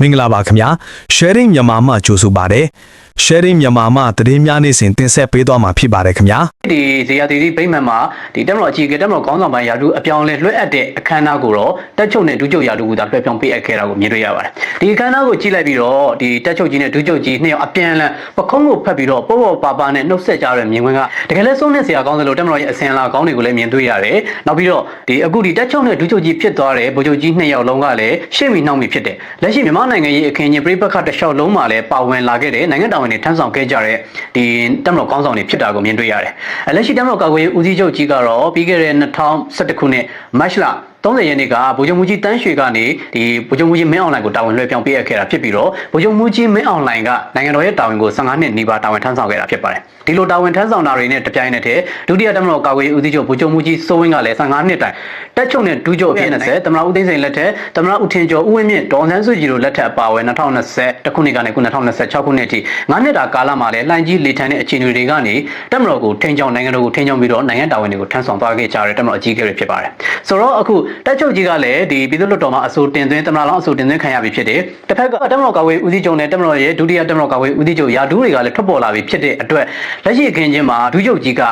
မင်္ဂလာပါခင်ဗျာ sharing မြန်မာမှကြိုဆိုပါတယ် sharing မြန်မာမှသတင်းများနေ့စဉ်တင်ဆက်ပေးသွားမှာဖြစ်ပါတယ်ခင်ဗျာ ဒီဇေယျတီဗိမ္မာန်မှာဒီတက်မတော်အကြီးကတက်မတော်ခေါင်းဆောင်ပိုင်းယာတုအပြောင်းလဲလွှဲအပ်တဲ့အခမ်းအနားကိုတော့တက်ချုပ်နဲ့ဒုချုပ်ယာတုကသာလွှဲပြောင်းပေးအပ်ခဲ့တာကိုမြင်တွေ့ရပါတယ်ဒီအခမ်းအနားကိုကြည့်လိုက်ပြီးတော့ဒီတက်ချုပ်ကြီးနဲ့ဒုချုပ်ကြီးနှစ်ယောက်အပြန်အလှန်ပခုံးကိုဖတ်ပြီးတော့ပေါ့ပါပါနဲ့နှုတ်ဆက်ကြတဲ့မြင်ကွင်းကတကယ်လဲဆုံးနဲ့ဆရာကောင်းသလိုတက်မတော်ရဲ့အစင်အလာကောင်းတွေကိုလည်းမြင်တွေ့ရတယ်နောက်ပြီးတော့ဒီအခုဒီတက်ချုပ်နဲ့ဒုချုပ်ကြီးဖြစ်သွားတဲ့ဗိုလ်ချုပ်ကြီးနှစ်ယောက်လုံးကလည်းရှေ့မီနှောက်မီဖြစ်တယ်လက်ရှိမြန်မာနိုင်ငံရေးအခင်းကြီးပြိပခတ်တစ်လျှောက်လုံးမှာလည်းပါဝင်လာခဲ့တဲ့နိုင်ငံတော်ဝန်တွေထမ်းဆောင်ခဲ့ကြတဲ့ဒီတက်မတော်ကောင်းဆောင်တွေဖြစ်တာကိုမြင်တွေ့ရတယ်လက်ရှိတက်မတော်ကာကွယ်ရေးဦးစီးချုပ်ကြီးကတော့ပြီးခဲ့တဲ့2011ခုနှစ်မတ်လ30ရက်နေ့ကဗိုလ်ချုပ်မှုကြီးတန်းရွှေကနေဒီဗိုလ်ချုပ်မှုကြီးမင်းအောင်လှိုင်ကိုတာဝန်လွှဲပြောင်းပေးအပ်ခဲ့တာဖြစ်ပြီးတော့ဗိုလ်ချုပ်မှုကြီးမင်းအောင်လှိုင်ကနိုင်ငံတော်ရဲ့တာဝန်ကို15နှစ်နီးပါးတာဝန်ထမ်းဆောင်ခဲ့တာဖြစ်ပါတယ်ဒီလိုတာဝန်ထမ်းဆောင်တာတွေနဲ့တပြိုင်နက်တည်းဒုတိယတက်မတော်ကာကွယ်ရေးဦးစီးချုပ်ဗိုလ်ချုပ်မှုကြီးစိုးဝင်းကလည်း15နှစ်တိုင်တက်ချုပ်နဲ့ဒုချုပ်အဖြစ်20သမ္မတဦးသိန်းစိန်လက်ထက်သမ္မတဦးထင်ကျော်ဦးဝင်းမြင့်ဒေါ်ဆန်းစုကြည်တို့လက်ထက်ပါဝင်2020ခုနှစ်ကနေ2026ခုနှစ်အထိ9နှစ်တာကာလမှာလည်းလှိုင်းကြီးလေထန်တဲ့အခြေအနေတွေကနေတက်မတော်ကိုထိန်းချောင်းနိုင်ငံတော်ကိုထိန်းချောင်းပြီးတော့နိုင်ငံတာဝန်တွေကိုထမ်းဆောင်သွားခဲ့ကြတဲ့တက်မတော်အကြီးအကဲတွေဖြစ်ပါတယ်ဆိုတော့အခုတက်ချုပ်ကြီးကလည်းဒီပြည်သူ့လွှတ်တော်မှာအဆိုတင်သွင်းသမ္မတလောင်းအဆိုတင်သွင်းခံရပြီဖြစ်တယ်တစ်ဖက်ကတက်မတော်ကာကွယ်ဦးစီးချုပ်နဲ့တက်မတော်ရဲ့ဒုတိယတက်မတော်ကာကွယ်ဦးစီးချုပ်ယာဒူးတွေကလည်းထွက်ပေါ်လာပြီဖြစ်တဲ့အတွက်လက်ရှိအခင်းချင်းမှာဒုချုပ်ကြီးက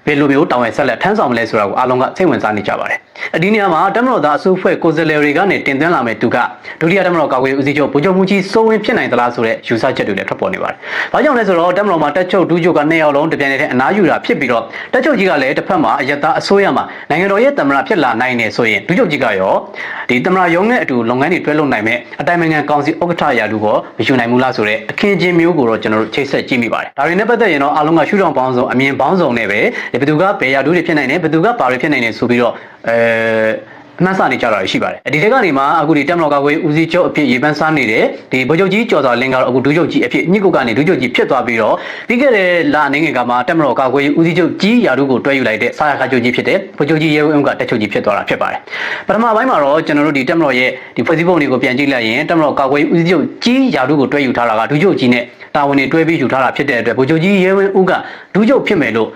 ဘယ်လိုမျိုးတောင်းရဆက်လက်ထမ်းဆောင်မလဲဆိုတာကိုအားလုံးကစိတ်ဝင်စားနေကြပါတယ်ဒီနေရာမှာတက်မတော်သားအစိုးဖွဲ့ကိုယ်စားလှယ်တွေကနေတင်သွင်းလာမဲ့သူကဒုတိယတက်မတော်ကာကွယ်ဦးစီးချုပ်ဗိုလ်ချုပ်မှုကြီးစိုးဝင်းဖြစ်နိုင်သလားဆိုတဲ့ယူဆချက်တွေလည်းထွက်ပေါ်နေပါတယ်။ဘာကြောင့်လဲဆိုတော့တက်မတော်မှာတက်ချုပ်ဒုချုပ်က2ယောက်လုံးတပြိုင်တည်းအနားယူတာဖြစ်ပြီးတော့တက်ချုပ်ကြီးကလည်းတစ်ဖက်မှာအယက်သားအစိုးရမှာနိုင်ငံတော်ရဲ့သမ္မတဖြစ်လာနိုင်နေဆိုရင်ဒုချုပ်ကြီးကရောဒီသမ္မတရုံးနဲ့အတူလုပ်ငန်းတွေတွဲလုပ်နိုင်မဲ့အတိုင်ပင်ခံကောင်စီဥက္ကဋ္ဌရာထူးကိုမယူနိုင်ဘူးလားဆိုတဲ့အခင်းချင်းမျိုးကိုတော့ကျွန်တော်တို့ချိတ်ဆက်ကြည့်မိပါတယ်။ဒါတွေနဲ့ပတ်သက်ရင်တော့အားလုံးကရှုထောင့်ပေါင်းစုံအမြင်ပေါင်းစုံနဲ့ပဲဘယ်သူကဘယ်ရာထူးတွေဖြစ်နိုင်တယ်ဘယ်သူကဘာတွေဖြစ်နိုင်တယ်ဆိုပြီးတော့နှမ်းစာနေကြတာရှိပါတယ်ဒီထက်ကနေမှအခုဒီတက်မတော်ကာကွယ်ဦးစီးချုပ်အဖြစ်ရေပန်းစားနေတဲ့ဒီဗိုလ်ချုပ်ကြီးကျော်စွာလင်းကတော့အခုဒုချုပ်ကြီးအဖြစ်ညစ်ကုတ်ကနေဒုချုပ်ကြီးဖြစ်သွားပြီးတော့ပြီးခဲ့တဲ့လအနေငယ်ကမှတက်မတော်ကာကွယ်ဦးစီးချုပ်ကြီးရာထူးကိုတွဲယူလိုက်တဲ့စာရခချုပ်ကြီးဖြစ်တဲ့ဗိုလ်ချုပ်ကြီးရဲဝင်းကတက်ချုပ်ကြီးဖြစ်သွားတာဖြစ်ပါတယ်ပထမပိုင်းမှာတော့ကျွန်တော်တို့ဒီတက်မတော်ရဲ့ဒီဖွဲ့စည်းပုံတွေကိုပြန်ကြည့်လိုက်ရင်တက်မတော်ကာကွယ်ဦးစီးချုပ်ကြီးရာထူးကိုတွဲယူထားတာကဒုချုပ်ကြီးနဲ့တာဝန်တွေတွဲပြီးယူထားတာဖြစ်တဲ့အတွက်ဗိုလ်ချုပ်ကြီးရဲဝင်းဦးကဒုချုပ်ဖြစ်မယ်လို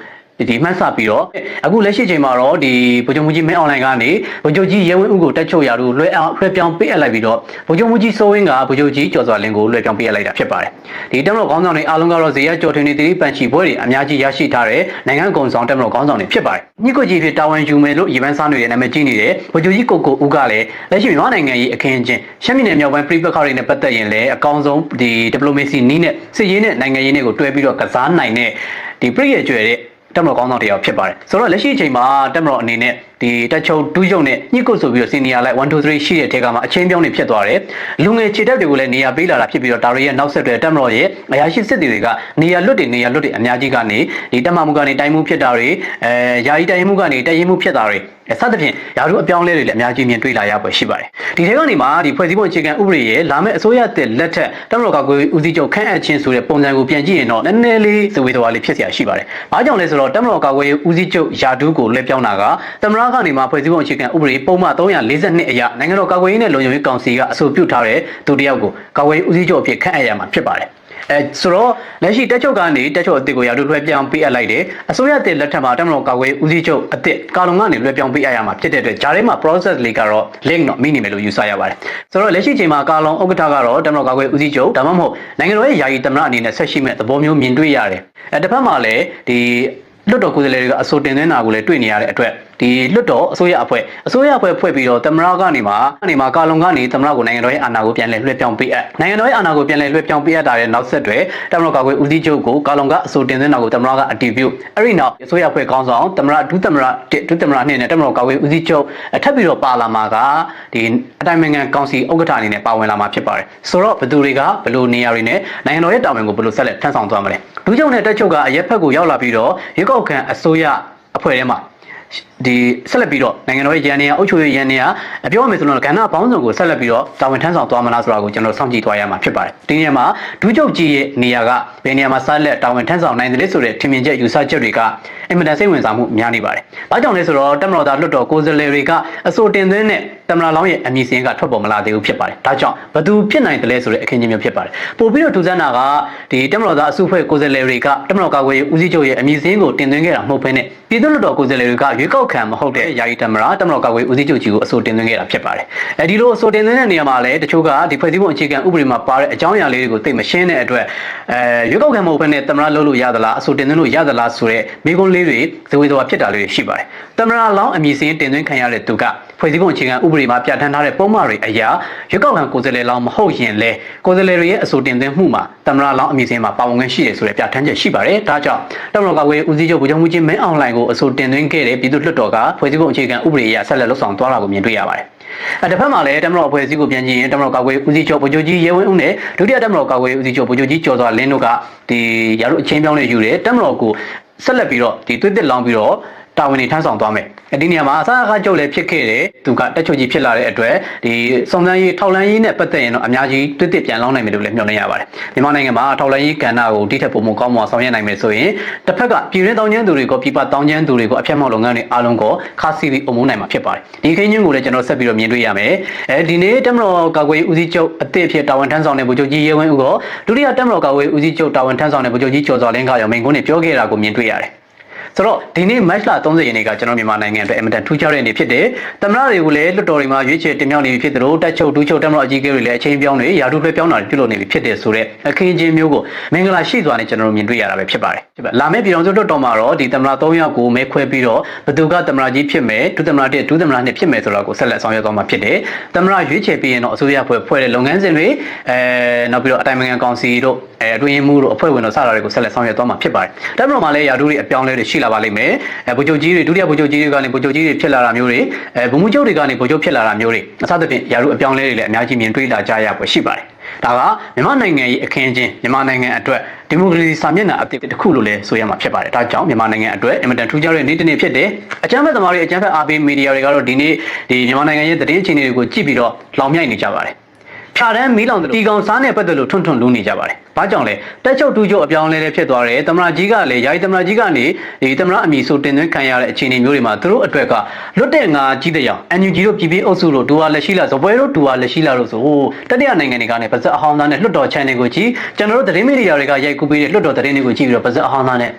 ့ဒီမှတ်စပြီးတော့အခုလက်ရှိချိန်မှာတော့ဒီဗိုလ်ချုပ်မှုကြီးမင်းအောင်လှိုင်ကနေဗိုလ်ချုပ်ကြီးရဲဝင်းဦးကိုတက်ချုပ်ရာထူးလွှဲပြောင်းပေးအပ်လိုက်ပြီးတော့ဗိုလ်ချုပ်မှုကြီးစိုးဝင်းကဗိုလ်ချုပ်ကြီးကျော်စွာလင်းကိုလွှဲပြောင်းပေးအပ်လိုက်တာဖြစ်ပါတယ်ဒီတက်မတော်ခေါင်းဆောင်တွေအားလုံးကတော့ဇေယျကျော်ထွန်းနေတိပန်ချီဘွဲတွေအများကြီးရရှိထားတဲ့နိုင်ငံကုံဆောင်တက်မတော်ခေါင်းဆောင်တွေဖြစ်ပါတယ်ညစ်ကိုကြီးဖြစ်တာဝန်ယူမယ်လို့ရေပန်းစားနေတဲ့နာမည်ကြီးနေတဲ့ဗိုလ်ချုပ်ကြီးကိုဦးကလည်းလက်ရှိမြန်မာနိုင်ငံရေးအခင်းအကျင်းရှမ်းပြည်နယ်မြောက်ပိုင်းပြည်ပခါတွေနဲ့ပတ်သက်ရင်လည်းအကောင်းဆုံးဒီ diplomacy နည်းနဲ့စစ်ရေးနဲ့နိုင်ငံရေးနဲ့ကိုတွဲပြီးတော့ကစားနိုင်တဲ့ဒီပြည်ရဲ့ကျွဲတဲ့တက်မတော်ကောင်းဆောင်တရားဖြစ်ပါတယ်ဆိုတော့လက်ရှိအချိန်မှာတက်မတော်အနေနဲ့ဒီတက်ချုပ်ဒူးချုပ်နဲ့ညှိကုတ်ဆိုပြီးတော့စီနီယာလိုက်1 2 3ရှိတဲ့ထဲကမှအချင်းပြောင်းနေဖြစ်သွားတယ်လူငယ်ခြေတက်တွေကိုလည်းနေရာပေးလာတာဖြစ်ပြီးတော့ဒါတွေရဲ့နောက်ဆက်တွဲတက်မတော်ရဲ့အရာရှိစစ်တီတွေကနေရာလွတ်တွေအများကြီးကနေဒီတက်မမှုကနေတိုင်းမှုဖြစ်တာတွေယာယီတိုင်းမှုကနေတရင်မှုဖြစ်တာတွေစသဖြင့်ယာတို့အပြောင်းလဲတွေလည်းအများကြီးမြင်တွေ့လာရပွဲရှိပါတယ်ဒီထဲကနေမှဒီဖွဲ့စည်းပုံအခြေခံဥပဒေရဲ့လာမယ့်အစိုးရတဲ့လက်ထက်တက်မတော်ကာကွယ်ဦးစီးချုပ်ခန့်အပ်ခြင်းဆိုတဲ့ပုံစံကိုပြန်ကြည့်ရင်တော့နည်းနည်းလေးဇဝေတော်လေးဖြစ်เสียရှိပါတယ်။ဘာကြောင့်လဲဆိုတော့တက်မတော်ကာကွယ်ဦးစီးချုပ်ယာဒူးကိုလွှဲပြောင်းတာကသမ္မတကနေမှဖွဲ့စည်းပုံအခြေခံဥပဒေပုံမှန်342အရနိုင်ငံတော်ကာကွယ်ရေးနဲ့လုံခြုံရေးကောင်စီကအဆိုပြုထားတဲ့သူတယောက်ကိုကာကွယ်ဦးစီးချုပ်အဖြစ်ခန့်အပ်ရမှာဖြစ်ပါတယ်ဆိုတော့လက်ရှိတက်ချုပ်ကနေတက်ချုပ်အစ်စ်ကိုရာထူးလွှဲပြောင်းပေးအပ်လိုက်တယ်အစိုးရတဲ့လက်ထက်မှာတက်မတော်ကာကွယ်ဦးစီးချုပ်အစ်စ်ကာလုံကနေလွှဲပြောင်းပေးအပ်ရမှာဖြစ်တဲ့အတွက်ဂျားထဲမှာ process လေးကတော့ link တော့မိနေမယ်လို့ယူဆရပါတယ်ဆိုတော့လက်ရှိချိန်မှာကာလုံဥက္ကဋ္ဌကတော့တက်မတော်ကာကွယ်ဦးစီးချုပ်ဒါမှမဟုတ်နိုင်ငံတော်ရဲ့ယာယီသမ္မတအနေနဲ့ဆက်ရှိမဲ့သဘောမျိုးမြင်တွေ့ရတယ်တစ်ဖက်မှာလည်းဒီလွတ်တော်ကိုယ်စားလှယ်တွေကအဆိုတင်သွင်းတာကိုလည်းတွေ့နေရတဲ့အတွက်ဒီလွတ်တော်အစိုးရအဖွဲ့ဖွဲ့ပြီးတော့သမ္မတကနေမှကာလုံကနေသမ္မတကိုနိုင်ငံတော်ရဲ့အာဏာကိုပြန်လည်လွှဲပြောင်းပေးအပ်နိုင်ငံတော်ရဲ့အာဏာကိုပြန်လည်လွှဲပြောင်းပေးအပ်တာရဲ့နောက်ဆက်တွဲသမ္မတကာကွယ်ဦးစီးချုပ်ကိုကာလုံကအဆိုတင်သွင်းတာကိုသမ္မတကအတည်ပြုအဲ့ဒီနောက်အစိုးရအဖွဲ့ခေါင်းဆောင်သမ္မတဒုသမ္မတ2နဲ့သမ္မတကာကွယ်ဦးစီးချုပ်ထပ်ပြီးတော့ပါလာမှာကဒီအတိုင်ပင်ခံကောင်စီဥက္ကဋ္ဌအနေနဲ့ပါဝင်လာမှာဖြစ်ပါတယ်ဆိုတော့ဘယ်သူတွေကဘယ်လိုနေရာတွေနဲ့နိုင်ငံတော်ရဲ့တာဝန်ကိုဘယ်လိုဆက်လက်ထမ်းဆောင်သွားမလဲဒုချုပ်နဲ့တက်ချုပ်ကအရက်ဖက်ကိုရောက်လာပြီးတော့ရွေးကောက်ခံအစိုးရအဖွဲ့ထဲမှာဒီဆက်လက်ပြီးတော့နိုင်ငံတော်ရဲ့ရန်နေရအုပ်ချုပ်ရေးရန်နေရအပြောရမယ်ဆိုတော့ကဏ္ဍပေါင်းစုံကိုဆက်လက်ပြီးတော့တာဝန်ထမ်းဆောင်သွားမလားဆိုတာကိုကျွန်တော်စောင့်ကြည့်သွားရမှာဖြစ်ပါတယ်ဒီနေရာမှာဒုချုပ်ကြီးရဲ့နေရာကဘယ်နေရာမှာဆက်လက်တာဝန်ထမ်းဆောင်နိုင်တယ်လဲဆိုတဲ့ထင်မြင်ချက်ယူဆချက်တွေကအင်မတန်စိတ်ဝင်စားမှုများနေပါတယ်။ဘာကြောင့်လဲဆိုတော့တက်မတော်သားလွတ်တော်ကိုယ်စားလှယ်တွေကအဆိုတင်သွင်းတဲ့သမ္မတလောင်းရဲ့အမည်စင်းကထွက်ပေါ်မလာသေးဘူးဖြစ်ပါတယ်။ဒါကြောင့်ဘယ်သူဖြစ်နိုင်တယ်လဲဆိုတဲ့အခင်းချင်းမျိုးဖြစ်ပါတယ်။ပို့ပြီးတော့ထူးဆန်းတာကဒီတက်မတော်သားအစုဖွဲ့ကိုယ်စားလှယ်တွေကတက်မတော်ကာကွယ်ရေးဦးစီးချုပ်ရဲ့အမည်စင်းကိုတင်သွင်းခဲ့တာမဟုတ်ဘဲနဲ့ပြည်သူ့လွတ်တော်ကိုယ်စားလှယ်တွေကရွေးကောက် ခံမဟုတ်တဲ့ယာယီတမရတမတော်ကာကွယ်ဦးစီးချုပ်ကြီးကိုအဆိုတင်သွင်းခဲ့တာဖြစ်ပါတယ်ဒီလိုအဆိုတင်သွင်းတဲ့နေရာမှာလည်းတချို့ကဒီဖွဲ့စည်းပုံအခြေခံဥပဒေမှာပါတဲ့အကြောင်းအရာလေးတွေကိုသိမရှင်းတဲ့အတွက်ရွေးကောက်ခံမဟုတ်ဘဲနဲ့တမရလုပ်လို့ရသလားအဆိုတင်သွင်းလို့ရသလားဆိုတဲ့မိကုန်းလေးတွေဇဝေဇဝါဖြစ်တာလေးတွေရှိပါတယ်တမရလောင်းအမည်စင်းတင်သွင်းခံရတဲ့သူကဖွဲ့စည်းပုံအခြေခံဥပဒေမှာပြဋ္ဌာန်းထားတဲ့ပုံမှန်တွေအရာရွေးကောက်ခံကိုယ်စားလှယ်လောင်းမဟုတ်ရင်လေကိုယ်စားလှယ်တွေရဲ့အဆိုတင်သွင်းမှုမှာတမရလောင်းအမည်စင်းမှာပါဝင်ခွင့်ရှိတယ်ဆိုတဲ့ပြဋ္ဌာန်းချက်ရှိပါတယ်ဒါကြောင့်တမရကာကွယ်ဦးစီးချုပ်ဗိုလ်ချုပ်မှူးကြီးမင်းအောင်လှိုင်ကိုအဆိုတင်သွင်းခဲ့တဲ့ပြည်သူ့လွှတ်တော်ကဖွဲ့စည်းပုံအခြေခံဥပဒေအရဆက်လက်လှုပ်ဆောင်သွားတာကိုမြင်တွေ့ရပါတယ်တစ်ဖက်မှာလည်းတမတော်အဖွဲ့အစည်းကိုပြန်ကြည့်ရင်တမတော်ကာကွယ်ဦးစီးချုပ်ဗိုလ်ချုပ်ကြီးရဲဝင်းဦးနဲ့ဒုတိယတမတော်ကာကွယ်ဦးစီးချုပ်ဗိုလ်ချုပ်ကြီးကျော်စွာလင်းတို့ကဒီရာတို့အချင်းပြောင်းနေယူတယ်တမတော်ကိုဆက်လက်ပြီးတော့ဒီသွေးတစ်လောင်းပြီးတော့တာဝန်တွေထမ်းဆောင်သွားမယ်ဒီနေရာမှာအစားအခါကျုပ်လည်းဖြစ်ခဲ့တယ်သူကတက်ချုပ်ကြီးဖြစ်လာတဲ့အတွက်ဒီစုံစမ်းရေးထောက်လှမ်းရေးနဲ့ပတ်သက်ရင်တော့အများကြီးသွေးတစ်ပြန်လောင်းနိုင်မယ်လို့လည်းမျှော်လင့်ရပါတယ်မြန်မာနိုင်ငံမှာထောက်လှမ်းရေးကဏ္ဍကိုတိထက်ပိုမိုကောင်းမွန်ဆောင်ရွက်နိုင်မယ်ဆိုရင်တစ်ဖက်ကပြည်တွင်းတောင်းကျမ်းသူတွေကိုပြည်ပတောင်းကျမ်းသူတွေကိုအဖျက်မောက်လုပ်ငန်းတွေအားလုံးကိုခါစီပြီးအုံမိုးနိုင်မှာဖြစ်ပါတယ်ဒီခင်းချင်းကိုလည်းကျွန်တော်ဆက်ပြီးတော့မြင်တွေ့ရမယ်ဒီနေ့တမတော်ကာကွယ်ဦးစီးချုပ်အသစ်ဖြစ်တာဝန်ထမ်းဆောင်တဲ့ဗိုလ်ချုပ်ကြီးရဲဝင်းဦးကဒုတိယတမတော်ကာကွယ်ဦးစီးချုပ်တာဝန်ထမ်းဆောင်တဲ့ဗိုလ်ချုပ်ကြီးကျော်စွာလင်းကရောမိန့်ခွန်းတွေပြောခဲ့တာကိုမြင်တွေ့ရတယ်ဆိုတော့ဒီနေ့မတ်လ30ရက်နေ့ကကျွန်တော်မြန်မာနိုင်ငံအတွက်အင်မတန်ထူးခြားတဲ့နေ့ဖြစ်တယ်။သမ္မတတွေကိုလည်းလွှတ်တော်တွေမှာရွေးချယ်တင်မြှောက်နေပြီဖြစ်တယ်လို့တက်ချုပ်ဒူးချုပ်တမတော်အကြီးအကဲတွေလည်းအချိန်ပြောင်းတွေယာတုလွှဲပြောင်းတာပြုလုပ်နေပြီဖြစ်တယ်ဆိုတော့အခင်းချင်းမျိုးကိုမင်္ဂလာရှိစွာနဲ့ကျွန်တော်တို့မြင်တွေ့ရတာပဲဖြစ်ပါတယ်။လာမယ့်ပြည်တော်စုလွှတ်တော်မှာတော့ဒီသမ္မတ3ယောက်ကိုမဲခွဲပြီးတော့ဘသူကသမ္မတကြီးဖြစ်မယ်ဒုသမ္မတ1ဒုသမ္မတ2ဖြစ်မယ်ဆိုတော့ကိုဆက်လက်ဆောင်ရွက်သွားမှာဖြစ်တယ်။သမ္မတရွေးချယ်ပြီးရင်တော့အစိုးရဖွဲ့တဲ့လုပ်ငန်းစဉ်တွေနောက်ပြီးတော့အတိုင်းအမြံကောင်စီတို့အတွင်းမှုတို့အဖွဲ့ဝင်တို့စတာတွေကိုဆက်လက်ဆောင်ရွက်သွားမှာဖြစ်ပါတယ်။ဒါမှမဟုတ်မှလည်းယာတုတွေအပြောင်းလဲတွေရှိလာပါလိမ့်မယ်။ဗိုလ်ချုပ်ကြီးတွေဒုတိယဗိုလ်ချုပ်ကြီးတွေကနေဗိုလ်ချုပ်ကြီးတွေဖြစ်လာတာမျိုးတွေဗိုလ်မှူးချုပ်တွေကနေဗိုလ်ချုပ်ဖြစ်လာတာမျိုးတွေအစသဖြင့်ယာတုအပြောင်းလဲတွေလည်းအများကြီးမြင်တွေ့လာကြရပွဲရှိပါတယ်။ဒါကမြန်မာနိုင်ငံရဲ့အခင်းချင်းမြန်မာနိုင်ငံအတွက်ဒီမိုကရေစီစာမျက်နှာအသစ်တစ်ခုလို့လည်းဆိုရမှာဖြစ်ပါတယ်။ဒါကြောင့်မြန်မာနိုင်ငံအတွက်အင်မတန်ထူးခြားတဲ့နေ့တစ်နေ့ဖြစ်တယ်။အကြမ်းဖက်သမားတွေအကြမ်းဖက်အားပေးမီဒီယာတွေကတော့ဒီနေ့ဒီမြန်မာနိုင်ငံရဲ့သတင်းအခြေအနေတွေကိုကြည့်ပြီးတော့လောင်မြိုက်နေကြပါတယ်။ဖြာတန်းမီးလောင်တီကောင်စားနဲ့ပတ်သက်လို့ထွန်းထွန်းလူးနေကြပါတယ်။ဘာကြောင့်လဲတက်ချုပ်တူချုပ်အပြောင်းလဲဖြစ်သွားတယ်။သမ္မတကြီးကလည်းယာယီသမ္မတကြီးကနေဒီသမ္မတအမည်ဆိုတင်သွင်းခံရတဲ့အခြေအနေမျိုးတွေမှာသူတို့အတွက်ကလွတ်တဲ့ငါကြီးတဲ့ရောင် NUG တို့ပြည်ပြည်အုပ်စုတို့ဒူဝါလက်ရှိလာဇပွဲတို့ဒူဝါလက်ရှိလာတို့ဆိုတတိယနိုင်ငံတွေကနေပါဇက်အဟောင်းသားနဲ့လွတ်တော် channel ကိုကြည့်ကျွန်တော်တို့သတင်းမီဒီယာတွေကရိုက်ကူးပေးတဲ့လွတ်တော်သတင်းတွေကိုကြည့်ပြီးတော့ပါဇက်အဟောင်းသားနဲ့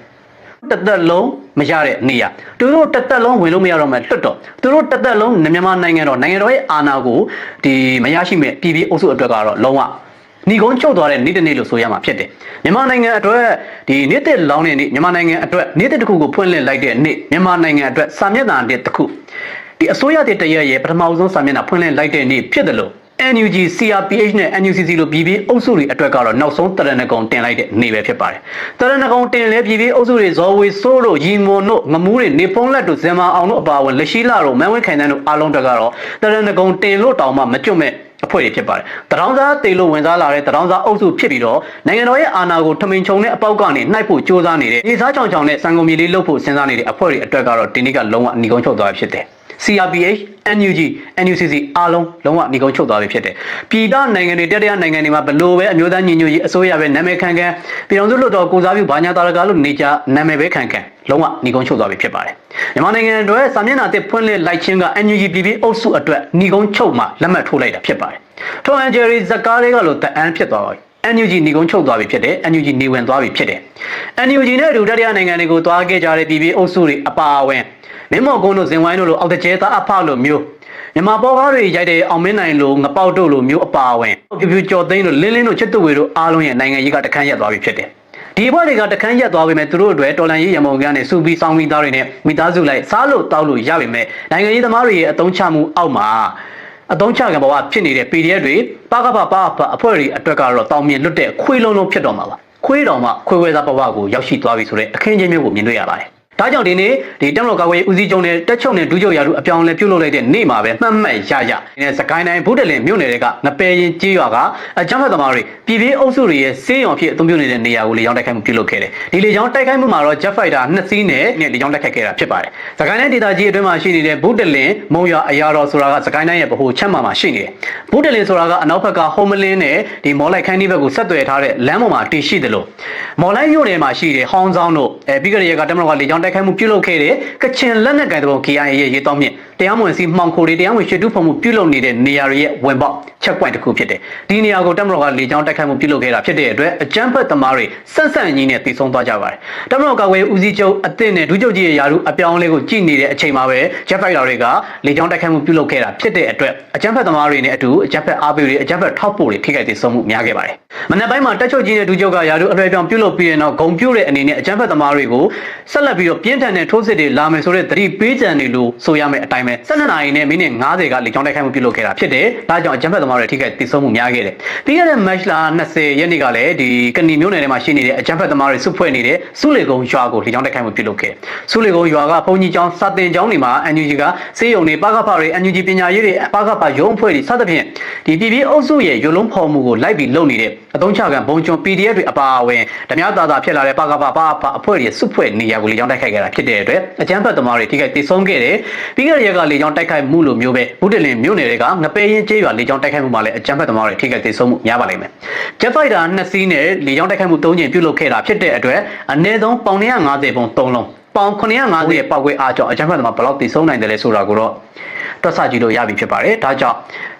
တသက်လုံးမရတဲ့နေရသူတို့တသက်လုံးဝင်လို့မရတော့မှလွတ်တော့သူတို့တသက်လုံးမြန်မာနိုင်ငံတော်ရဲ့အာဏာကိုဒီမရရှိမဲ့ပြည်ပြည်အုပ်စုအတွက်ကတော့လုံးဝညီကုန်းချုပ်သွားတဲ့နေ့တစ်နေ့လို့ဆိုရမှာဖြစ်တယ်မြန်မာနိုင်ငံအတွက်ဒီနေ့တစ်လောင်းတဲ့နေ့မြန်မာနိုင်ငံအတွက်နေ့တစ်တစ်ခုကိုဖွင့်လှစ်လိုက်တဲ့နေ့မြန်မာနိုင်ငံအတွက်စာမျက်နှာတစ်ခုဒီအစိုးရတရရဲ့ပထမဆုံးစာမျက်နှာဖွင့်လှစ်လိုက်တဲ့နေ့ဖြစ်တယ်လို့NUG CRPH နဲ့ NUCC လို့ပြည်ပြည်အုပ်စုတွေအတွက်ကတော့နောက်ဆုံးတရဏဂုံတင်လိုက်တဲ့နေ့ပဲဖြစ်ပါတယ်။တရဏဂုံတင်လဲပြည်ပြည်အုပ်စုတွေဇော်ဝေဆိုးတို့ရီမွန်တို့ငမူးတွေနေဖုံးလက်တို့ဇင်မာအောင်တို့အပါအဝင်လက်ရှိလာတို့မန်းဝင်းခိုင်တန်းတို့အားလုံးတက်ကတော့တရဏဂုံတင်လို့တောင်မှမကျွတ်မဲ့အဖွဲ့တွေဖြစ်ပါတယ်။တရောင်းစားတေလို့ဝင်စားလာတဲ့တရောင်းစားအုပ်စုဖြစ်ပြီးတော့နိုင်ငံတော်ရဲ့အာဏာကိုထမိန်ချုံတဲ့အပေါက်ကနေနှိုက်ဖို့ကြိုးစားနေတဲ့ဒီစားချောင်ချောင်နဲ့စံကုန်မြေလေးလှုပ်ဖို့စဉ်းစားနေတဲ့အဖွဲ့တွေအတွက်ကတော့ဒီနေ့ကလုံးဝအနီကုန်းချုပ်သွားဖြစ်တယ်။ CRPH NUG NUCC အားလုံးလုံးဝညီကုန်းချုပ်သွားပြီဖြစ်တယ်။ပြည်ပနိုင်ငံတွေတတိယနိုင်ငံတွေမှာဘလို့ပဲအမျိုးသားညီညွတ်ရေးအစိုးရပဲနာမည်ခံပြည်တော်စုလွှတ်တော်ကိုစားပြုဘာညာတာရကလို့နေကြနာမည်ပဲခံလုံးဝညီကုန်းချုပ်သွားပြီဖြစ်ပါတယ်။မြန်မာနိုင်ငံအတွက်စာမျက်နှာတစ်ဖွင့်လှစ်လိုက်ခြင်းက NUG ပြည်ပြည်အုပ်စုအတွက်ညီကုန်းချုပ်မှာလက်မှတ်ထိုးလိုက်တာဖြစ်ပါတယ်။ထိုအန်ဂျယ်ရီဇကားတွေကလို့တအန်းဖြစ်သွားပါပြီ။ NUG ညီကုန်းချုပ်သွားပြီဖြစ်တယ်။ NUG နေဝင်သွားပြီဖြစ်တယ်။ NUG နဲ့အတူတတိယနိုင်ငံတွေကိုသွားခဲ့ကြတဲ့ပြည်ပြည်အုပ်စုတွေအပါအဝင်မင်းမော်ကုန်းတို့ဇင်ဝိုင်းတို့လိုအောက်တကျဲသားအဖလို့မျိုးမြန်မာပေါ်ကားတွေရိုက်တဲ့အောင်မင်းနိုင်လိုငပေါက်တို့လိုမျိုးအပါအဝင်ပြပြကြော်သိန်းတို့လင်းလင်းတို့ချစ်သူဝေတို့အားလုံးရဲ့နိုင်ငံရေးကတခန်းရက်သွားပြီဖြစ်တယ်။ဒီဘက်တွေကတခန်းရက်သွားပြီမဲ့သူတို့အတွက်တော်လန်ရေးရမုံကနေစူပြီးဆောင်းပြီးသားတွေနဲ့မိသားစုလိုက်စားလို့တောက်လို့ရပြီမဲ့နိုင်ငံရေးသမားတွေရဲ့အတုံးချမှုအောက်မှာအတုံးချကံဘဝဖြစ်နေတဲ့ PDF တွေပကပအဖွဲ့တွေအတွက်ကတော့တောင်မြင်လွတ်တဲ့ခွေးလုံးဖြစ်တော့မှာပါ။ခွေးတော်မှခွေးဝဲသားဘဝကိုရောက်ရှိသွားပြီဆိုတဲ့အခင်းချင်းမျိုးကိုမြင်တွေ့ရပါတယ်။ဒါကြောင့်ဒီနေ့ဒီတက်မတော်ကာကွယ်ဦးစီးချုပ်နဲ့တက်ချုပ်နဲ့ဒူးချုပ်ရာတို့အပြောင်းလဲပြုတ်လုပ်လိုက်တဲ့နေ့မှာပဲမှတ်မှတ်ရဒီနေ့စကိုင်းတိုင်းဘုဒ္ဓလင်မြို့နယ်တွေကငပယ်ရင်ကြေးရွာကအကြမ်းဖက်သမားတွေပြည်ပြည်အုပ်စုတွေရဲ့စေးရုံဖြစ်အသုံးပြုနေတဲ့နေရာကိုလေကြောင်းတိုက်ခိုက်မှုပြုလုပ်ခဲ့တယ်ဒီလေကြောင်းတိုက်ခိုက်မှုမှာတော့ Jet Fighter 2 စီးနဲ့လေကြောင်းတိုက်ခိုက်ခဲ့တာဖြစ်ပါတယ်စကိုင်းတိုင်းဒေသကြီးအတွင်းမှာရှိနေတဲ့ဘုဒ္ဓလင်မုံရွာအရာတော်ဆိုတာကစကိုင်းတိုင်းရဲ့ဗဟိုချက်မှာရှိနေတယ်ဘုဒ္ဓလင်ဆိုတာကအနောက်ဘက်ကဟိုမလင်းနဲ့ဒီမော်လိုက်ခန်းဒီဘက်ကိုဆက်သွယ်ထားတဲ့လမ်းပေါ်မှာတည်ရှိတယ်လို့မော်လိုက်မြို့နယ်မှာရှိတဲ့ဟောင်းဆောင်တို့ပြီးကြတဲ့ရကတက်မတော်ကလေကြောင်းတိုက်ခိုက်မှုပြုလုပ်ခဲ့တယ်ကချင်လက်နက်ကိုင်တော် KIA ရဲ့ရေးတောင်းမြင့် တရားမဝင်စီမှောင်ခိုတွေတရားဝင်ရွှေတူးဖော်မှုပြုလုပ်နေတဲ့နေရာတွေရဲ့ဝင်ပေါက်ချက်ပွိုင်တစ်ခုဖြစ်တယ်ဒီနေရာကိုတပ်မတော်ကလေကြောင်းတိုက်ခိုက်မှုပြုလုပ်ခဲ့တာဖြစ်တဲ့အတွက်အကြမ်းဖက်သမားတွေဆက်ဆံကြီးနဲ့တည်ဆုံသွားကြပါတယ်တပ်မတော်ကာကွယ်ဦးစီးချုပ်အသစ်နဲ့ဒုချုပ်ကြီးရဲ့ယာရုအပြောင်းအလဲကိုကြည့်နေတဲ့အချိန်မှာပဲ Jet Fighter တွေကလေကြောင်းတိုက်ခိုက်မှုပြုလုပ်ခဲ့တာဖြစ်တဲ့အတွက်အကြမ်းဖက်သမားတွေနဲ့အတူအကြမ်းဖက်အားပေးတွေအကြမ်းဖက်ထောက်ပို့တွေထိခိုက်တည်ဆုံမှုများခဲ့ပါတယ်မနက်ပိုင်းမှာတပ်ချုပ်ကြီးနဲ့ဒုချုပ်ကယာရုအလွှဲပြောင်းပြုလုပ်ပြီးတဲ့နောက်ဂုံပြို့တဲ့အနေနဲ့အကြမ်းဖက်သမားတွေကိုဆက်လက်ပြီးတော့ပြင်းထန်တဲ့ထိုးစစ်တွေလာမယ်ဆိုတဲ့သတိပေးကြံတွေလို့ဆိုရမယ်အတိုင်းပဲ12နာရီနဲ့မိနစ်90ကလေကြောင်းတိုက်ခိုက်မှုပြုလုပ်ခဲ့တာဖြစ်တယ်ဒါကြောင့်အကြမ်းဖက်သမားတွေထိခိုက်တည်ဆုံမှုများခဲ့တယ်ပြီးခဲ့တဲ့ match လာ20ရက်နေ့ကလည်းဒီကဏီမျိုးနယ်ထဲမှာရှိနေတဲ့အကြမ်းဖက်သမားတွေစုဖွဲ့နေတဲ့စုလေကုန်းရွာကိုလေကြောင်းတိုက်ခိုက်မှုပြုလုပ်ခဲ့စုလေကုန်းရွာကဘုံကြီးကျောင်းစာတင်ကျောင်းတွေမှာ NUG ကစေယုံတွေပကဖတွေ NUG ပညာရေးတွေပကဖရုံးအဖွဲ့တွေစသဖြင့်ဒီပြည်ပြည်အုပ်စုရဲ့ရုံလုံးဖော်မှုကိုလိုက်ပြီးလုပ်နေတဲ့အသုံးချခံဘုံကျွန်း PDF တွေအပါအဝင်ဓမြသာသာဖြစ်လာတဲ့ပကဖအဖွဲ့တွေစုဖွဲ့နေရကိုလေကြောင်းတိုက်ခိုက်ခဲ့တာဖြစ်တဲ့အတွက်အကြမ်းဖက်သမားတွေထိခိုက်တည်ဆုံခဲ့တယ်ပြီးခဲ့တဲ့ရက်ကလေကြောင်းတိုက်ခိုက်မှုလိုမျိုးပဲဘုဒ္ဓလင်မြို့နယ်တွေကငပဲရင်ကျေးရွာလေကြောင်းတိုက်ခိုက်မှုမှာလည်းအကြမ်းဖက်သမားတွေထိခိုက်တည်ဆုံမှုများပါလိမ့်မယ် Jet Fighter 2 စီးနဲ့လေကြောင်းတိုက်ခိုက်မှု3ကြိမ်ပြုလုပ်ခဲ့တာဖြစ်တဲ့အတွက်အနည်းဆုံးပေါင်150ပုံ3လုံးပေါင်950ရဲ့ပောက်ကွဲအားကြောင့်အကြမ်းဖက်သမားဘယ်လောက်တည်ဆုံနိုင်တယ်လဲဆိုတာကိုတော့တွက်ဆကြည့်လို့ရပြီဖြစ်ပါတယ်ဒါကြောင့်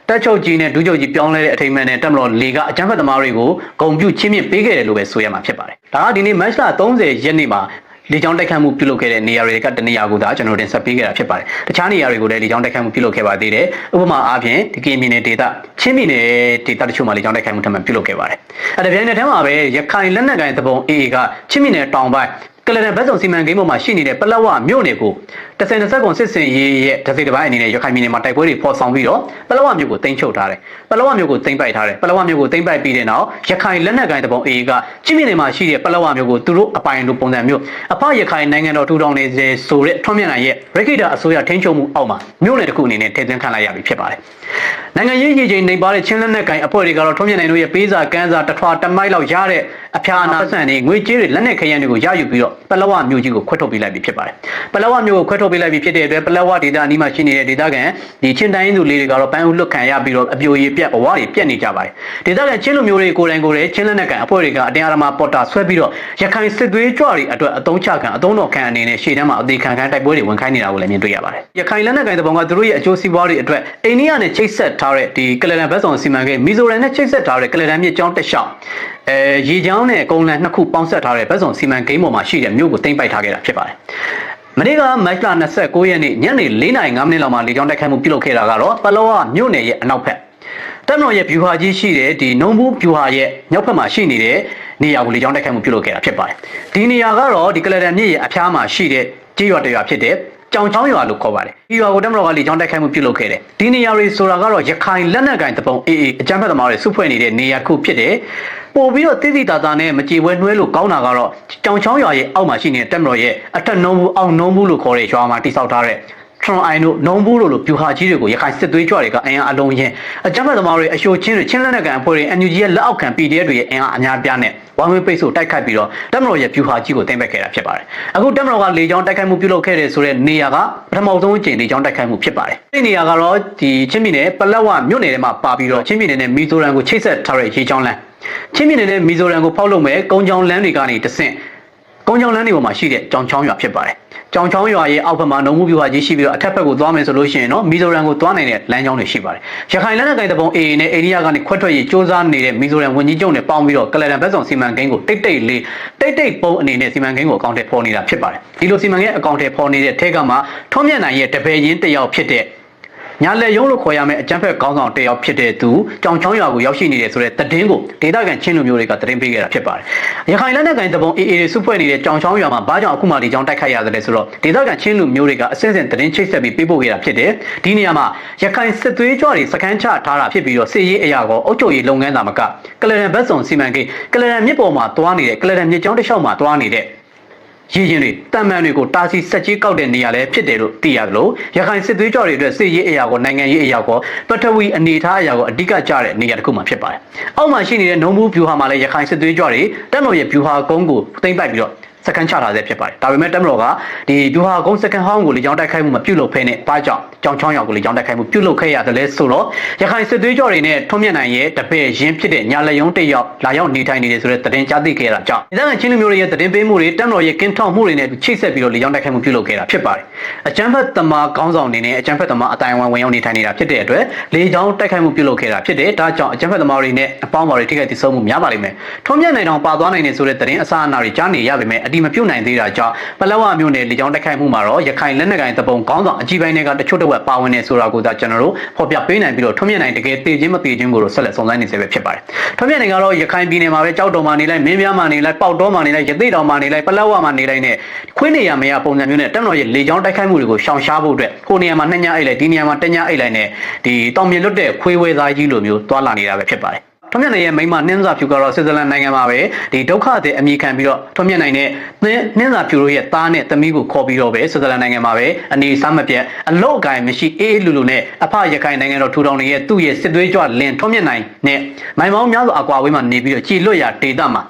တက်ချုပ်ကြီးနဲ့ဒုချုပ်ကြီးပြောင်းလဲတဲ့အထိမ်းအမှန်နဲ့တက်မတော်လေကအကြမ်းဖက်သမားတွေကိုဂုံပြုချင်းမြင့်ပေးခဲ့တယ်လို့ပဲဆိုရမှာဖြစ်ပါတယ်ဒါကဒီနေ့ match 30ရက်နေ့မှာလေကြောင်းတိုက်ခိုက်မှုပြုလုပ်ခဲ့တဲ့နေရာတွေကတနေရာကိုသာကျွန်တော်တင်ဆက်ပေးခဲ့တာဖြစ်ပါတယ်တခြားနေရာတွေကိုလည်းလေကြောင်းတိုက်ခိုက်မှုပြုလုပ်ခဲ့ပါသေးတယ်ဥပမာအားဖြင့်ဒီကင်းပြည်နယ်ဒေသချင်းပြည်နယ်ဒေသတချို့မှာလေကြောင်းတိုက်ခိုက်မှုထပ်မံပြုလုပ်ခဲ့ပါတယ်အဲ့ဒါပြိုင်တဲ့ထဲမှာပဲရခိုင်လက်နက်ကိုင်တပုံ AA ကချင်းပြည်နယ်တောင်ပိုင်းကလန်ဘတ်စုံစီမံကိန်းပေါ်မှာရှိနေတဲ့ပလက်ဝမြို့နယ်ကို10-20ကုန်စစ်စင်ရေးရဲ့တစ်စိတ်တစ်ပိုင်းအနေနဲ့ရခိုင်ပြည်နယ်မှာတိုက်ပွဲတွေဖော်ဆောင်ပြီးတော့ပလက်ဝမြို့ကိုသိမ်းချုပ်ထားတယ်ပလက်ဝမြို့ကိုသိမ်းပိုက်ထားတယ်ပလက်ဝမြို့ကိုသိမ်းပိုက်ပြီးတဲ့နောက်ရခိုင်လက်နက်ကိုင်တပုံ AA ကချင်းပြည်နယ်မှာရှိတဲ့ပလက်ဝမြို့ကိုသူတို့အပိုင်လိုပုံစံမျိုးအဖရခိုင်နိုင်ငံတော်ထူထောင်နေစေဆိုတဲ့ထွန်းမြတ်နိုင်ရဲ့ရခိတာအစိုးရထိန်းချုပ်မှုအောက်မှာမြို့နယ်တစ်ခုအနေနဲ့ထည့်သွင်းခံလိုက်ရပြီဖြစ်ပါတယ်နိုင်ငံရေးရည်ချင်းနေပါတဲ့ချင်းလက်နက်ကိုင်အဖွဲ့တွေကတော့ထွန်းမြတ်နိုင်တို့ရဲ့ပေးစာကမ်းစာတစ်ထွာတစ်မိုက်လောက်ရတဲ့အဖျားအနာပတ်စံတွေငွေကြေးတွေလက်နက်ခဲယမ်းတွေကိုရယူပြီးတော့ပလက်ဝမြို့ကြီးကိုခွဲထုတ်ပေးလိုက်ပြီဖြစ်ပါတယ်ပလက်ဝမြို့ကိုခွဲထုတ်ပေးလိုက်ပြီဖြစ်တဲ့အတွက်ပလက်ဝဒေသအနီးမှာရှိနေတဲ့ဒေသခံဒီချင်းတိုင်းသူလေးတွေကတော့ပန်းဦးလွတ်ခံရပြီးတော့အပြိုရည်ပြက်ဘဝတွေပြက်နေကြပါတယ်ဒေသခံချင်းလူမျိုးတွေကိုယ်တိုင်ချင်းလက်နက်ကန်အဖွဲ့တွေကအတင်းအဓမ္မပေါ်တာဆွဲပြီးတော့ရခိုင်စစ်သွေးကြွတွေအတွက်အတုံးချခံအတုံးတော်ခံအနေနဲ့ရှေ့တန်းမှာအသေးခံတိုက်ပွဲတွေဝင်ခိုင်းနေတာကိုလည်းမြင်တွေ့ရပါတယ်ရခိုင်လက်နက်ကန်တပုံကသူတို့ရဲ့အကျိုးစီးပွားတွေအတွက်အိန္ဒိယနဲ့ချိတ်ဆက်ထားတဲ့ဒီကလန်ဘတ်ဆောင်စီမံကိန်းမီဇိုရမ်နဲ့ချိတ်ဆက်ထားတဲ့ကလန်မြစ်ကြောင်းတစ်လျှောက်ရေချောင်းနဲ့ကုန်းလန်းနှစ်ခုပေါင်းဆက်ထားတဲ့ဘတ်ဆောင်စီမံကိန်းပေါ်မှာရှိတဲ့မြို့ကိုသိမ်းပိုက်ထားခဲ့တာဖြစ်ပါတယ်မနေ့ကမတ်လ29ရက်နေ့ညနေ4:05မိနစ်လောက်မှာလေကြောင်းတိုက်ခိုက်မှုပြုလုပ်ခဲ့တာကတော့ပလောဝမြို့နယ်ရဲ့အနောက်ဘက်တပ်မတော်ရဲ့ဗျူဟာကြီးရှိတဲ့ဒီနုံဘူးဗျူဟာရဲ့မြောက်ဘက်မှာရှိနေတဲ့နေရာကိုလေကြောင်းတိုက်ခိုက်မှုပြုလုပ်ခဲ့တာဖြစ်ပါတယ်ဒီနေရာကတော့ဒီကလန်မြစ်ရဲ့အဖျားမှာရှိတဲ့ကြေးရွာတစ်ရွာဖြစ်တဲ့ကြောင်ချောင်းရွာလို့ခေါ်ပါတယ်ဒီရွာကိုတပ်မတော်ကလေကြောင်းတိုက်ခိုက်မှုပြုလုပ်ခဲ့တယ်ဒီနေရာတွေဆိုတာကတော့ရခိုင်လက်နက်ကိုင်တပုံ AA အကြမ်းဖက်သမားတွေစုဖွဲ့နေတဲ့နေရာခုဖြစ်တယ်ပို့ပြီးတော့တိတိတာတာနဲ့မကြေပွဲနှွဲလို့ကောင်းတာကတော့ကြောင်ချောင်းရွာရဲ့အောက်မှာရှိနေတဲ့တပ်မတော်ရဲ့အထက်နှုံးဘူးအောက်နှုံးဘူးလို့ခေါ်တဲ့ရွာမှာတိစောက်ထားတဲ့ထရွန်အိုင်တို့နှုံးဘူးတို့လိုပြူဟာကြီးတွေကိုရခိုင်စစ်သွေးကြွတွေကအင်အားအလုံးချင်းအကြမ်းဖက်သမားတွေအရှိုချင်းတွေချင်းလက်နက်ကန်အဖွဲ့တွေ NUG ရဲ့လက်အောက်ခံ PDF တွေရဲ့အင်အားအများပြားနဲ့ဝမ်းဝင်းပိတ်ဆို့တိုက်ခိုက်ပြီးတော့တပ်မတော်ရဲ့ပြူဟာကြီးကိုတင်ပက်ခဲ့တာဖြစ်ပါတယ်အခုတပ်မတော်ကလေကြောင်းတိုက်ခိုက်မှုပြုလုပ်ခဲ့တဲ့ဆိုတဲ့နေရာကပထမဆုံးအကြိမ်လေကြောင်းတိုက်ခိုက်မှုဖြစ်ပါတယ်ဒီနေရာကတော့ဒီချင်းပြည်နယ်ပလက်ဝမြို့နယ်ထဲမှာပါပြီးတော့ချင်းပြည်နယ်နဲ့မီဇိုရမ်ကိုချိတ်ဆက်ထားတဲ့ရေချောင်းလမ်းချင်းပြည်နယ်နဲ့မီဇိုရမ်ကိုဖောက်လုပ်မဲ့ကုန်းချောင်းလမ်းတွေကနေတဆင့်ကုန်းချောင်းလမ်းတွေပေါ်မှာရှိတဲ့ကြောင်ချောင်းရွာဖြစ်ပါတယ်ကြောင်ချောင်းရွာရဲ့အောက်ဘက်မှာနှုံမှုပြူဟာကြီးရှိပြီးတော့အထက်ဘက်ကိုသွားမယ်ဆိုလို့ရှိရင်တော့မီဇိုရမ်ကိုသွားနိုင်တဲ့လမ်းကြောင်းတွေရှိပါတယ်ရခိုင်လက်နက်ကိုင်တပုံ AA နဲ့အိန္ဒိယကနေခွဲထွက်ရေးစ조사နေတဲ့မီဇိုရမ်ဝန်ကြီးချုပ်နဲ့ပေါင်းပြီးတော့ကလန်ဘတ်ဆောင်စီမံကိန်းကိုတိတ်ပုံအနေနဲ့စီမံကိန်းကိုအကောင့်ထဲပေါ်နေတာဖြစ်ပါတယ်ဒီလိုစီမံကိန်းအကောင့်ထဲပေါ်နေတဲ့ထဲကမှထွန်းမြတ်နိုင်ရဲ့တပည့်ရင်းတစ်ယောက်ဖြစ်တဲ့ညာလက်ရုံးလို့ခေါ်ရမယ့်အကြမ်းဖက်ခေါင်းဆောင်တစ်ယောက်ဖြစ်တဲ့သူကြောင်ချောင်းရွာကိုရောက်ရှိနေတယ်ဆိုတဲ့သတင်းကိုဒေသခံချင်းလူမျိုးတွေကသတင်းပေးခဲ့တာဖြစ်ပါတယ်ရခိုင်လက်နက်ကိုင်တပုံ AA တွေစုဖွဲ့နေတဲ့ကြောင်ချောင်းရွာမှာဘာကြောင့်အခုမှဒီကြောင်တိုက်ခိုက်ရတယ်လဲဆိုတော့ဒေသခံချင်းလူမျိုးတွေကအစင်းစင်သတင်းချိတ်ဆက်ပြီးပေးပို့ခဲ့တာဖြစ်တယ်ဒီနေရာမှာရခိုင်စစ်သွေးကြွတွေစခန်းချထားတာဖြစ်ပြီးတော့စစ်ရေးအရာကောအုပ်ချုပ်ရေးလုပ်ငန်းသာမကကလန်ဘတ်စုံစီမံကိန်းကလန်မြစ်ပေါ်မှာသွားနေတဲ့ကလန်မြစ်ကြောင်းတစ်လျှောက်မှာသွားနေတဲ့ရည်ရင်တွေတန်မှန်တွေကိုတာစီစက်ကြီးကောက်တဲ့နေရာလည်းဖြစ်တယ်လို့သိရတယ်လို့ရခိုင်စစ်သွေးကြွတွေအတွက်စစ်ရေးအရာကိုနိုင်ငံရေးအရာကိုပထဝီအနေထားအရာကိုအဓိကကျတဲ့နေရာတစ်ခုမှဖြစ်ပါတယ်။အောက်မှာရှိနေတဲ့နှုံးဘူးဗျူဟာမှာလည်းရခိုင်စစ်သွေးကြွတွေတပ်မတော်ရဲ့ဗျူဟာကုန်းကိုသိမ်းပိုက်ပြီးတော့ စကန်ချထားဆဲဖြစ်ပါတယ်ဒါပေမဲ့တက်မတော်ကဒီဒူဟာကုန်းစကန်ဟောင်းကိုလေကြောင်းတိုက်ခိုက်မှုမပြုလုပ်ဖဲနဲ့ဘာကြောင့်ကြောင်ချောင်းရောက်ကိုလေကြောင်းတိုက်ခိုက်မှုပြုလုပ်ခဲ့ရတယ်လဲဆိုတော့ရခိုင်စစ်သွေးကြောတွေနဲ့ထွန်းမြတ်နိုင်ရဲ့တပည့်ရင်းဖြစ်တဲ့ညာလက်ယုံတစ်ယောက်လာရောက်နေထိုင်နေတယ်ဆိုတဲ့သတင်းကြားသိခဲ့တာကြောင့်ဒေသခံချင်းလူမျိုးတွေရဲ့သတင်းပေးမှုတွေတက်မတော်ရဲ့ကင်းထောက်မှုတွေနဲ့ချိတ်ဆက်ပြီးတော့လေကြောင်းတိုက်ခိုက်မှုပြုလုပ်ခဲ့တာဖြစ်ပါတယ်အကြမ်းဖက်သမားကောင်းဆောင်နေနဲ့အကြမ်းဖက်သမားအတိုင်းအဝန်ဝင်ရောက်နေထိုင်နေတာဖြစ်တဲ့အတွက်လေကြောင်းတိုက်ခိုက်မှုပြုလုပ်ခဲ့တာဖြစ်တယ်ဒါကြောင့်အကြမ်းဖက်သမားတွေနဲ့အပေါင်းပါတွေထိခိုက်ဒေဆုံးမှုများပါလိမ့်မယ်ထွန်းမြတ်နိုင်တောင်ပါသွားနိုင်နေဆိုတဲ့သတင်းအစအနတွေကြားနေရပေမဲ့အတိမပြုတ်နိုင်သေးတာကြောင့်ပလောဝမျိုးနဲ့လေကြောင်းတိုက်ခိုက်မှုမှာတော့ရခိုင်လက်နက်ကိုင်တပုံကောင်းဆောင်အကြီးပိုင်းတွေကတချို့တဝက်ပါဝင်နေဆိုတာကိုသာကျွန်တော်တို့ဖော်ပြပေးနိုင်ပြီးတော့ထွန်းမြတ်နိုင်တကယ်တည်ခြင်းမတည်ခြင်းကိုတော့ဆက်လက်စုံစမ်းနေစေပဲဖြစ်ပါတယ်ထွန်းမြတ်နိုင်ကတော့ရခိုင်ပြည်နယ်မှာပဲကြောက်တော်မှာနေလိုက်မင်းပြားမှာနေလိုက်ပေါက်တော်မှာနေလိုက်ရသိတော်မှာနေလိုက်ပလောဝမှာနေလိုက်နဲ့ခွင်းနေရမရပုံစံမျိုးနဲ့တက်မတော်ရဲ့လေကြောင်းတိုက်ခိုက်မှုတွေကိုရှောင်ရှားဖို့အတွက်ဟိုနေရာမှာ2ညအိတ်လိုက်ဒီနေရာမှာ1ညအိတ်လိုက်နဲ့ဒီတောင်မြလွတ်တဲ့ခွေးဝဲသားကြီးလိုမျိုးတွာလာနေတာပဲဖြစ်ပါတယ်ထွန်းမြတ်နိုင်ရဲ့မိန်းမနှင်းစာဖြူကတော့ဆွစ်ဇာလန်နိုင်ငံမှာပဲဒီဒုက္ခသည်အမိခံပြီးတော့ထွန်းမြတ်နိုင်နဲ့နှင်းစာဖြူတို့ရဲ့သားနဲ့သမီးကိုခေါ်ပြီးတော့ပဲဆွစ်ဇာလန်နိုင်ငံမှာပဲအနေစားမပြတ်အလောက်အကိုင်မရှိအေးလူလူနဲ့အဖရခိုင်နိုင်ငံတော်ထူထောင်နေရဲ့သူ့ရဲ့စစ်သွေးကြွလင်ထွန်းမြတ်နိုင်နဲ့မိုင်ပေါင်းများစွာအကွာဝေးမှာနေပြီးတော့ကြည်လွတ်ရာဒေသမှာ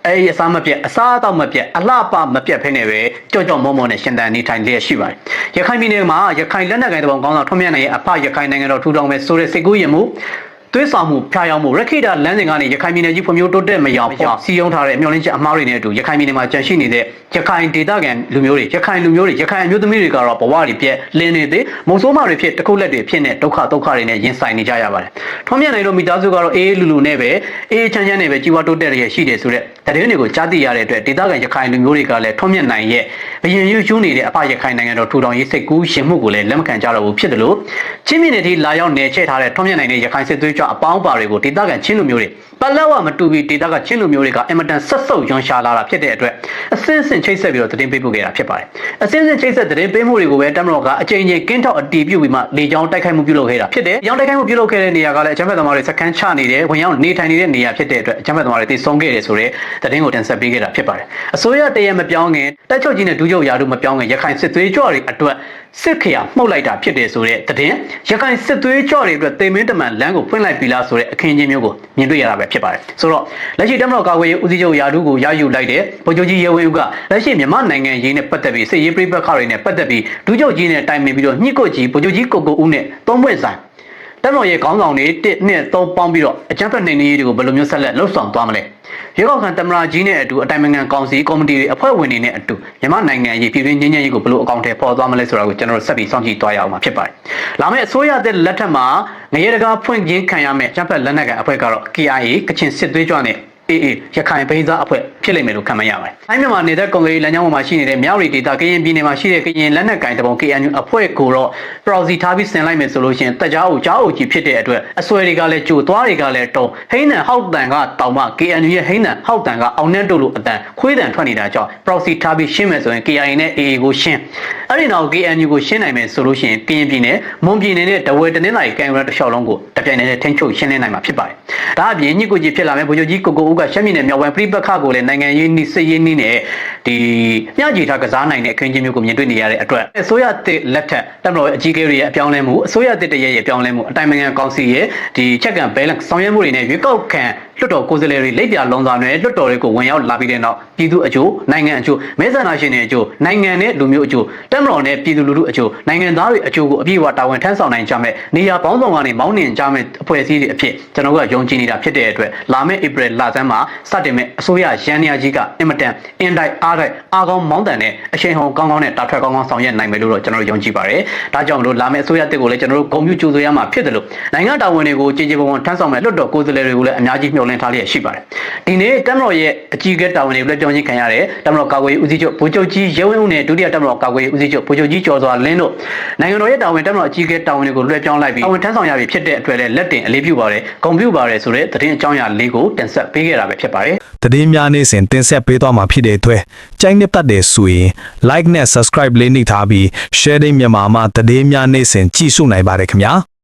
အဲ့ဒီအစားမပြတ်အစားအသောက်မပြတ်အလှပမပြတ်ဖဲနဲ့ပဲကြော့ကြော့မောမောနဲ့ရှင်တန်နေထိုင်လျက်ရှိပါတယ်ရခိုင်ပြည်နယ်မှာရခိုင်လက်နက်ကိုင်တပုံကောင်းဆောင်ထွန်းမြတ်နိုင်ရဲ့အဖရခိုင်နိုင်ငံတော်ထူထောင်မဲ့ဆိုတဲ့စိတ်ကူးရင်မှုသွေးဆောင်မှုဖျားယောင်းမှုရခိတာလမ်းစဉ်ကနေရခိုင်ပြည်နယ်ကြီးဖွံ့ဖြိုးတိုးတက်မရောက်အောင်စီယုံထားတဲ့မျှော်လင့်ချက်အမှားတွေနဲ့အတူရခိုင်ပြည်နယ်မှာကြန့်ရှိနေတဲ့ရခိုင်ဒေသခံလူမျိုးတွေရခိုင်လူမျိုးတွေရခိုင်အမျိုးသမီးတွေကတော့ဘဝတွေပြက်လင်းနေသေးမုံဆိုးမတွေဖြစ်တခုလက်တွေဖြစ်နေဒုက္ခတွေနဲ့ရင်ဆိုင်နေကြရပါတယ်။ထွန်းမြတ်နိုင်တို့မိသားစုကတော့အေးလူလူနဲ့ပဲအေးချမ်းချမ်းနဲ့ပဲကြီးပွားတိုးတက်ရရှိတယ်ဆိုတဲ့သတင်းတွေကိုကြားသိရတဲ့အတွက်ဒေသခံရခိုင်လူမျိုးတွေကလည်းထွန်းမြတ်နိုင်ရဲ့အရင်ရွှေ့နေတဲ့အဖရခိုင်နိုင်ငံတော်ထူထောင်ရေးစိတ်ကူးရှင်မှုကိုလည်းလက်မခံကြတော့ဘူးဖြစ်တယ်လို့ချင်းမြင့်နယ်ထိလာရောက်နေချဲ့ထားတဲ့ထွန်းမြတ်နိုင်တဲ့ရခိုင်စစ်သွေးကြွအပေါင်းပါတွေကိုဒေသခံချင်းလူမျိုးတွေပလက်ဝမတူပြီးဒေသကချင်းလူမျိုးတွေကအင်မတန်ဆက်ဆုပ်ရွံရှာလာတာဖြစ်တဲ့အတွက်အစင်းစင်ချိတ်ဆက်ပြီးတော့သတင်းပေးပို့ခဲ့တာဖြစ်ပါတယ်။အစင်းစင်ချိတ်ဆက်သတင်းပေးမှုတွေကိုပဲတမတော်ကအကြိမ်ကြိမ်ကင်းထောက်အတီးပြုတ်ပြီးမှလေကြောင်းတိုက်ခိုက်မှုပြုလုပ်ခဲ့တာဖြစ်တယ်။လေကြောင်းတိုက်ခိုက်မှုပြုလုပ်ခဲ့တဲ့နေရာကလည်းအကြမ်းဖက်သမားတွေစခန်းချနေတယ်ဝင်ရောက်နေထိုင်နေတဲ့နေရာဖြစ်တဲ့အတွက်အကြမ်းဖက်သမားတွေတိဆုံးခဲ့တယ်ဆိုတဲ့သတင်းကိုတင်ဆက်ပေးခဲ့တာဖြစ်ပါတယ်။အစိုးရတရမပြောင်းခင်တက်ချုပ်ကြီးနဲ့ဒူးချုပ်ရာတို့မပြောင်းခင်ရခိုင်စစ်သွေးကြွတွေအတွက်စစ်ခရမှုတ်လိုက်တာဖြစ်တယ်ဆိုတဲ့သတင်းရခိုင်စစ်သွေးကြွတွေအတွက်တေမင်းတမန်လမ်းကိုဖွင့်လိုက်ပြီလားဆိုတဲ့အခင်းချင်းမျိုးကိုမြင်တွေ့ရတာပဲဖြစ်ပါတယ်ဆိုတော့လက်ရှိတမတော်ကာကွယ်ရေးဦးစီးချုပ်ရာထူးကိုရယူလိုက်တဲ့ဗိုလ်ချုပ်ကြီးရဲဝင်းဦးကလက်ရှိမြန်မာနိုင်ငံရေးနဲ့ပတ်သက်ပြီးစစ်ရေးပြိပက္ခတွေနဲ့ပတ်သက်ပြီးဒုချုပ်ကြီးနဲ့တိုင်ပင်ပြီးတော့ညှိကုတ်ကြီးဗိုလ်ချုပ်ကြီးကိုဦးနဲ့သုံးပွင့်ဆိုင်တမတော်ရဲ့ခေါင်းဆောင်တွေ1 2 3ပေါင်းပြီးတော့အကြမ်းဖက်နှိမ်နင်းရေးတွေကိုဘယ်လိုမျိုးဆက်လက်လှုပ်ဆောင်သွားမလဲရွေးကောက်ခံတမရာကြီးနဲ့အတူအတိုင်ပင်ခံကောင်စီကော်မတီတွေအဖွဲ့ဝင်တွေနဲ့အတူမြန်မာနိုင်ငံရေးပြည်တွင်းငြိမ်းချမ်းရေးကိုဘယ်လိုအကောင့်ထဲပေါ်သွားမလဲဆိုတာကိုကျွန်တော်တို့ဆက်ပြီးစောင့်ကြည့်သွားရအောင်မှာဖြစ်ပါတယ်။လာမယ့်အစိုးရတဲ့လက်ထက်မှာငရေတကာဖွင့်ခြင်းခံရမယ့်ရပ်ဖက်လက်နက်ကန်အဖွဲ့ကတော့ KIA ကချင်စစ်သွေးကြွနဲ့အေးရခိုင်ဘိန်းသားအဖွဲ့ဖြစ်လိမ့်မယ်လို့ခန့်မှန်းရပါတယ်။တိုင်းမြန်မာနေတဲ့ကွန်ဂရီလမ်းကြောင်းပေါ်မှာရှိနေတဲ့မြောက်ရီဒေတာကရင်ပြည်နယ်မှာရှိတဲ့ကရင်လက်နက်ကိုင်တပုံ KNU အဖွဲ့ကိုတော့ proxy ထားပြီးဆင်လိုက်မယ်ဆိုလို့ရှိရင်တက်ကြားအုပ်ကြားအုပ်ကြီးဖြစ်တဲ့အတွက်အစွဲတွေကလည်းကြိုသွားတွေကလည်းတုံဟိန်းနံဟောက်တန်ကတောင်မှ KNU ရဲ့ဟိန်းနံဟောက်တန်ကအောင်နှဲတို့လိုအတန်ခွေးတန်ထွက်နေတာကြောင့် proxy ထားပြီးရှင်းမယ်ဆိုရင် KIA နဲ့ AA ကိုရှင်းအဲ့ဒီနောက် KNU ကိုရှင်းနိုင်မယ်ဆိုလို့ရှိရင်ကရင်ပြည်နယ်မွန်ပြည်နယ်နဲ့တဝဲတနင်္လာရီကံရတစ်လျှောက်လုံးကိုတပြိုင်တည်းနဲ့ထိန်းချုပ်ရှင်းလင်းနိုင်မှာဖြစ်ပါတယ်။ဒါအပြင်ညစ်ကိုကြီးဖြစ်လာမယ့်ဗိုလ်ချုပ်ကြီးကိုဦးကရှမ်းပြည်နယ်မြောက်ပိုင်းပြိပခါကိုလည်းနိုင်ငံရေးနှိစစ်ရေးနှိနဲ့ဒီမျှကြည်ထားကစားနိုင်တဲ့အခင်းချင်းမျိုးကိုမြင်တွေ့နေရတဲ့အတွက်အစိုးရတစ်လက်ထက်တမတော်အကြီးအကဲတွေရဲ့အပြောင်းလဲမှုအစိုးရတစ်တရဲ့အပြောင်းလဲမှုအတိုင်ပင်ခံကောင်စီရဲ့ဒီ check and balance ဆောင်ရွက်မှုတွေနဲ့ရွေးကောက်ခံလွှတ်တော်ကိုယ်စားလှယ်တွေလက်ပြလုံးစွာနဲ့လွှတ်တော်တွေကိုဝင်ရောက်လာပြီးတဲ့နောက်ပြည်သူအကျိုးနိုင်ငံအကျိုးမဲဆန္ဒရှင်တွေအကျိုးနိုင်ငံနဲ့လူမျိုးအကျိုးတမတော်နဲ့ပြည်သူလူထုအကျိုးနိုင်ငံသားတွေအကျိုးကိုအပြည့်အဝတာဝန်ထမ်းဆောင်နိုင်ကြမယ်နေရာပေါင်းစုံကနေမောင်းနှင်ကြမယ်အဖွဲ့အစည်းတွေအဖြစ်ကျွန်တော်ကယုံကြည်နေတာဖြစ်တဲ့အတွက်လာမယ့် April လဆန်းမှာစတင်မဲ့အစိုးရရန်နေရာကြီးကအင်မတန်အင်တိုက်အားတိုက်အားကောင်းမောင်းတန်နဲ့အချိန်ဟုန်ကောင်းကောင်းနဲ့တာထွက်ကောင်းကောင်းဆောင်ရွက်နိုင်မယ်လို့တော့ကျွန်တော်တို့ယုံကြည်ပါတယ်ဒါကြောင့်မလို့လာမယ့်အစိုးရတစ်ကိုလည်းကျွန်တော်တို့ဂုဏ်ပြုကြိုဆိုရမှာဖြစ်တယ်လို့နိုင်ငံတာဝန်တွေကိုကြည်ကြည်ပွန်ပွန်ထမ်းဆောင်မဲ့လွှတ်တော်ကိုယ်စားလှယ်တွေကိုလည်းအများကြီးမျှော်လင့်ထားလျက်ရှိပါတယ်ဒီနေ့တမတော်ရဲ့အကြီးအကဲတာဝန်တွေကိုလည်းပြောင်းချင်းခံရတယ်တမတော်ကာကွယ်ရေးဦးစီးချုပ်ဗိုလ်ချုပ်ကြီးရဲဝင်းဦးနဲ့ဒုတိယတမတော်ကာကွယ်ရေးဦးစီးချုပ်ဗိုလ်ချုပ်ကြီးကျော်စွာလင်းတို့နိုင်ငံတော်ရဲ့တာဝန်တမတော်အကြီးအကဲတာဝန်တွေကိုလွှဲပြောင်းလိုက်ပြီးတာဝန်ထမ်းဆောင်ရပြီဖြစ်တဲ့အတွက်လည်းလက်တင်အလေးပြုပါတယ်ဂုဏ်ပြုပါတယ်ဆိုတဲ့သတင်းအကြောင်းအရာလေးကိုတင်ဆက်ပေးခဲ့တာပဲဖြစ်ပါတယ်သတင်းများနေ့စဉ်တင်ဆက်ပေးသွားမှာဖြစ်တဲ့အတွက်ကြိုက်နှစ်ပတ်တဲ့ဆိုရင် like နဲ့ subscribe လေးနှိပ်ထားပြီး sharing မြန်မာမှာသတင်းများနေ့စဉ်ကြည့်ရှုနိုင်ပါတယ်ခင်ဗျာ